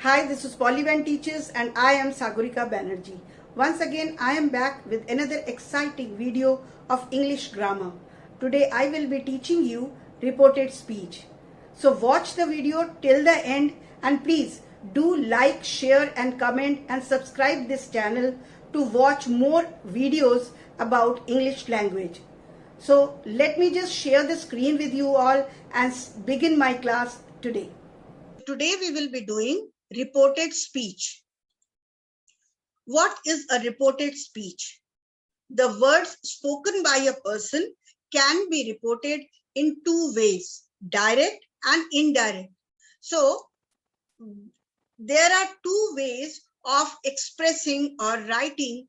Hi, this is Polybanteaches and I am Sagorika Banerjee. Once again, I am back with another exciting video of English grammar. Today, I will be teaching you reported speech. So watch the video till the end and please do like, share and comment and subscribe this channel to watch more videos about English language. So let me just share the screen with you all and begin my class today. Today we will be doing reported speech. What is a reported speech? The words spoken by a person can be reported in two ways, direct and indirect. So there are two ways of expressing or writing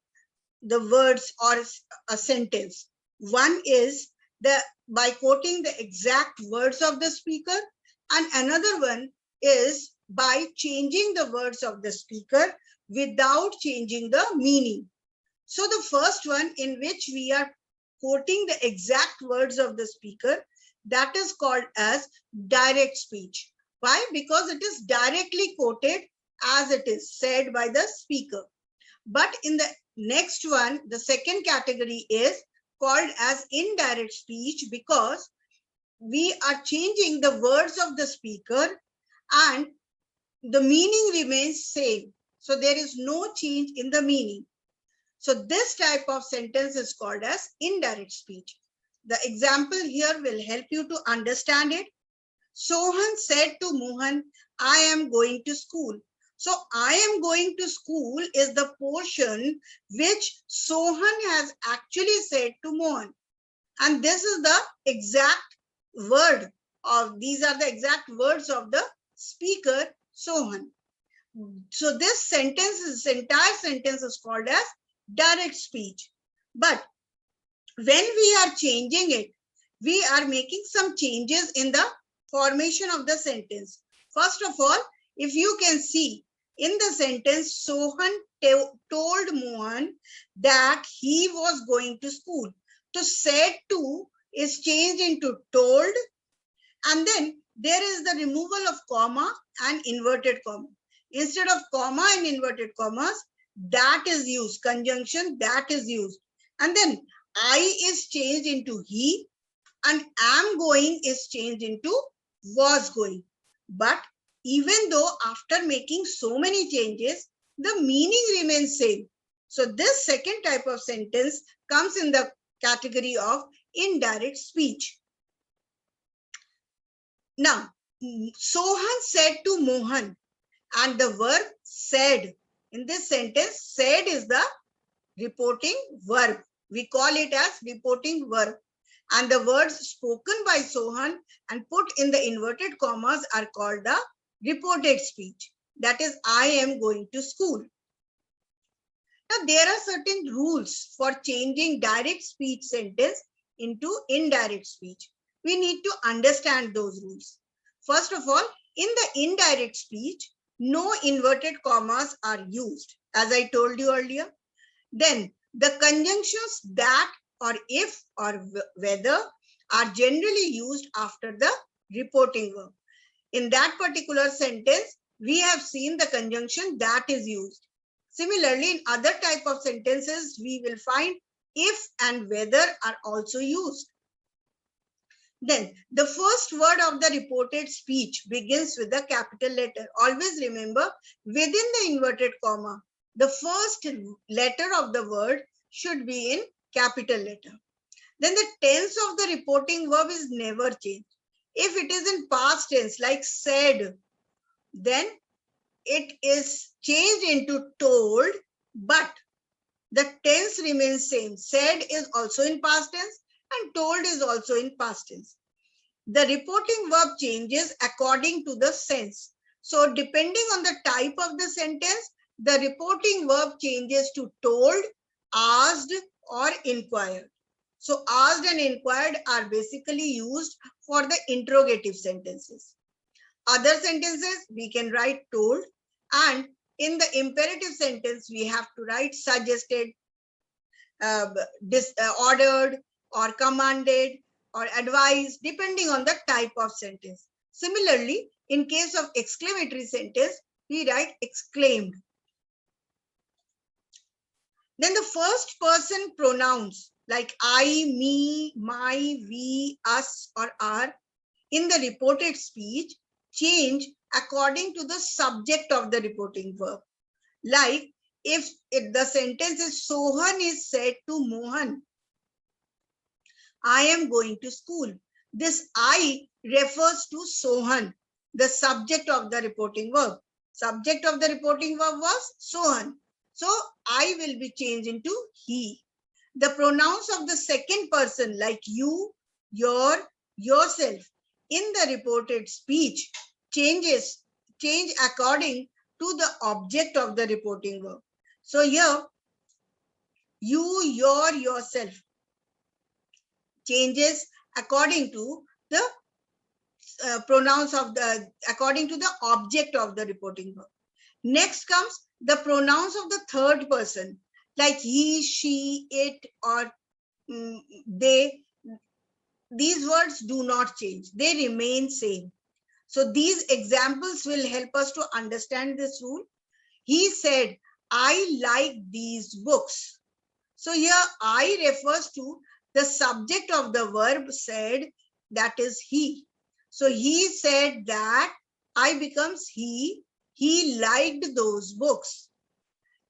the words or a sentence. One is by quoting the exact words of the speaker, and another one is by changing the words of the speaker without changing the meaning. So the first one, in which we are quoting the exact words of the speaker, that is called as direct speech. Why? Because it is directly quoted as it is said by the speaker. But in the next one, the second category is called as indirect speech, because we are changing the words of the speaker and the meaning remains same. So there is no change in the meaning. So this type of sentence is called as indirect speech. The example here will help you to understand it. Sohan said to Mohan, I am going to school. So I am going to school is the portion which Sohan has actually said to Mohan. And this is the exact word of, these are the exact words of the speaker Sohan. So this sentence, this entire sentence is called as direct speech. But when we are changing it, we are making some changes in the formation of the sentence. First of all, if you can see in the sentence, Sohan told Mohan that he was going to school. To said to is changed into told, and then there is the removal of comma and inverted comma. Instead of comma and inverted commas, that is used, conjunction that is used. And then I is changed into he, and am going is changed into was going. But even though after making so many changes, the meaning remains same. So this second type of sentence comes in the category of indirect speech. Now, Sohan said to Mohan, and the verb said. In this sentence, said is the reporting verb. We call it as reporting verb. And the words spoken by Sohan and put in the inverted commas are called the reported speech. That is, I am going to school. Now, there are certain rules for changing direct speech sentence into indirect speech. We need to understand those rules. First of all, in the indirect speech, no inverted commas are used, as I told you earlier. Then the conjunctions that or if or whether are generally used after the reporting verb. In that particular sentence, we have seen the conjunction that is used. Similarly, in other type of sentences, we will find if and whether are also used. Then the first word of the reported speech begins with a capital letter. Always remember, within the inverted comma, the first letter of the word should be in capital letter. Then the tense of the reporting verb is never changed. If it is in past tense, like said, then it is changed into told, but the tense remains same. Said is also in past tense and told is also in past tense. The reporting verb changes according to the sense. So depending on the type of the sentence, the reporting verb changes to told, asked, or inquired. So asked and inquired are basically used for the interrogative sentences. Other sentences we can write told, and in the imperative sentence we have to write suggested, ordered, or commanded, or advised, depending on the type of sentence. Similarly, in case of exclamatory sentence, we write exclaimed. Then the first person pronouns like I, me, my, we, us, or our in the reported speech change according to the subject of the reporting verb. Like if the sentence is Sohan is said to Mohan, I am going to school. This I refers to Sohan, the subject of the reporting verb. Subject of the reporting verb was Sohan. So I will be changed into he. The pronouns of the second person like you, your, yourself in the reported speech change according to the object of the reporting verb. So here you, your, yourself changes according to the pronouns of the according to the object of the reporting verb. Next comes the pronouns of the third person like he, she, it, or they. These words do not change, they remain same. So these examples will help us to understand this rule. He said, I like these books. So here I refers to the subject of the verb said, that is he. So he said that I becomes he liked those books.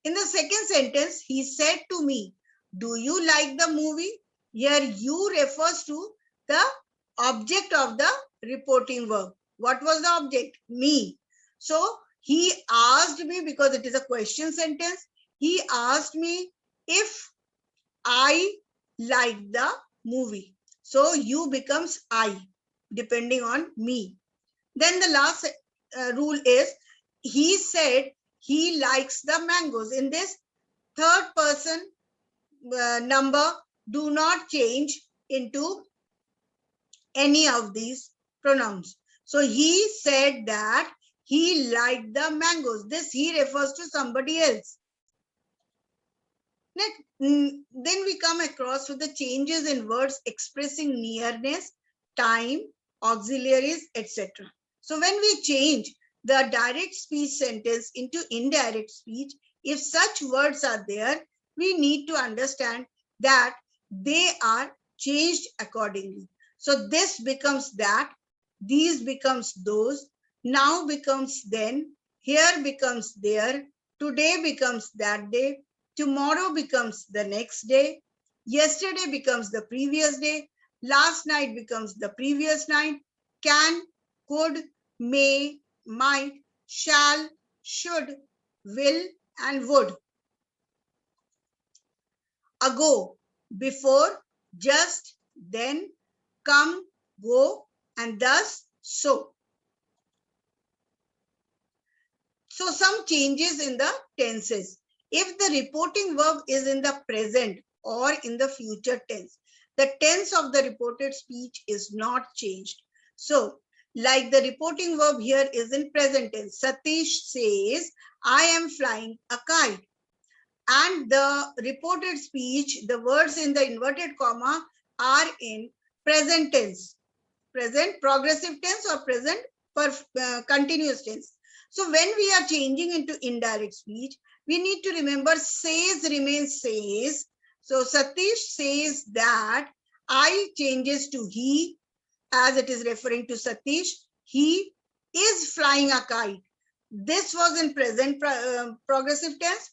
In the second sentence, he said to me, do you like the movie? Here you refers to the object of the reporting verb. What was the object? Me. So he asked me, because it is a question sentence, he asked me if I like the movie. So you becomes I, depending on me. Then the last rule is, he said he likes the mangoes. In this third person number, do not change into any of these pronouns. So he said that he liked the mangoes. This he refers to somebody else. Next, then we come across with the changes in words expressing nearness, time, auxiliaries, etc. So when we change the direct speech sentence into indirect speech, if such words are there, we need to understand that they are changed accordingly. So this becomes that, these becomes those, now becomes then, here becomes there, today becomes that day, tomorrow becomes the next day, yesterday becomes the previous day, last night becomes the previous night, can, could, may, might, shall, should, will, and would. Ago, before, just, then, come, go, and thus, so. So some changes in the tenses. If the reporting verb is in the present or in the future tense, the tense of the reported speech is not changed. So, like the reporting verb here is in present tense. Satish says, I am flying a kite. And the reported speech, the words in the inverted comma are in present tense. Present progressive tense or present continuous tense. So when we are changing into indirect speech, we need to remember says remains says. So Satish says that, I changes to he as it is referring to Satish. He is flying a kite. This was in present progressive tense.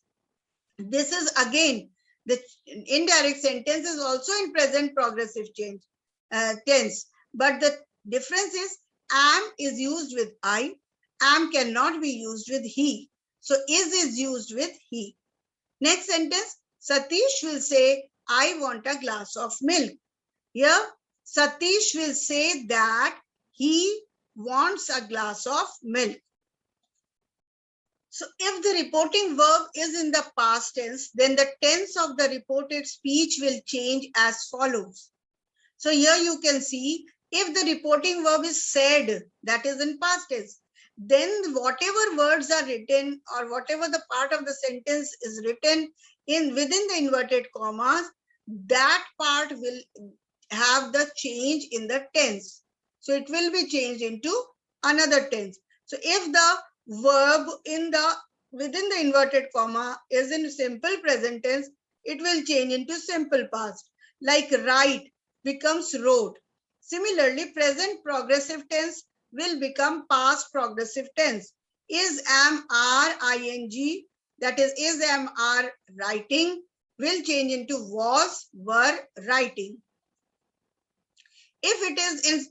This is again, the indirect sentence is also in present progressive tense. But the difference is am is used with I. Am cannot be used with he. So is used with he. Next sentence, Satish will say, I want a glass of milk. Here, Satish will say that he wants a glass of milk. So if the reporting verb is in the past tense, then the tense of the reported speech will change as follows. So here you can see, if the reporting verb is said, that is in past tense, then whatever words are written or whatever the part of the sentence is written in within the inverted commas, that part will have the change in the tense. So it will be changed into another tense. So if the verb within the inverted comma is in simple present tense, it will change into simple past. Like write becomes wrote. Similarly, present progressive tense will become past progressive tense. Is, am, are, ing, that is, am, are writing, will change into was, were, writing. If it is in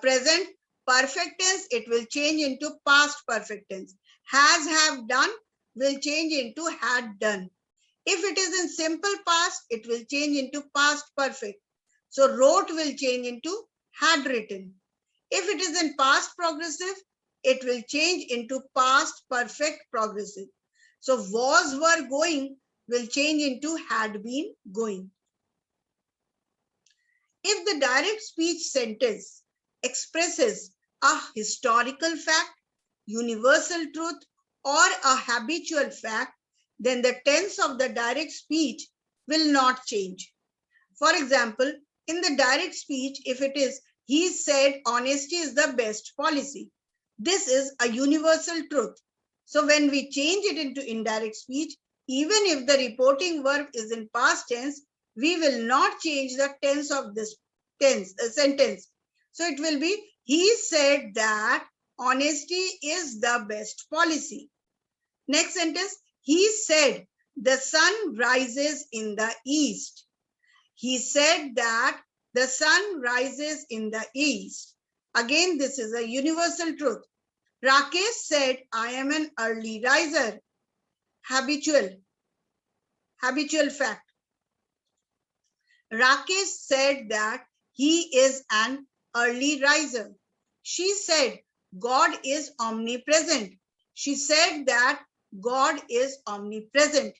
present perfect tense, it will change into past perfect tense. Has, have, done will change into had done. If it is in simple past, it will change into past perfect. So wrote will change into had written. If it is in past progressive, it will change into past perfect progressive. So was, were, going will change into had been going. If the direct speech sentence expresses a historical fact, universal truth, or a habitual fact, then the tense of the direct speech will not change. For example, in the direct speech, if it is, he said honesty is the best policy, this is a universal truth. So when we change it into indirect speech, even if the reporting verb is in past tense, we will not change the tense of this sentence. So it will be, he said that honesty is the best policy. Next sentence, he said the sun rises in the east. He said that the sun rises in the east. Again, this is a universal truth. Rakesh said, I am an early riser. Habitual fact. Rakesh said that he is an early riser. She said, God is omnipresent. She said that God is omnipresent.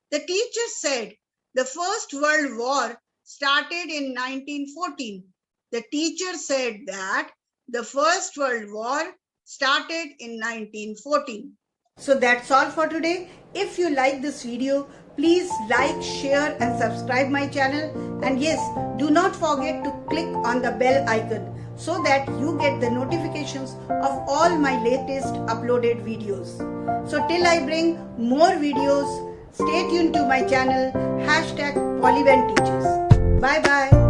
The teacher said, the First World War started in 1914. The teacher said that the First World War started in 1914. So that's all for today. If you like this video, please like, share and subscribe my channel. And yes, do not forget to click on the bell icon so that you get the notifications of all my latest uploaded videos. So till I bring more videos, stay tuned to my channel, #Polybanteaches. Bye bye.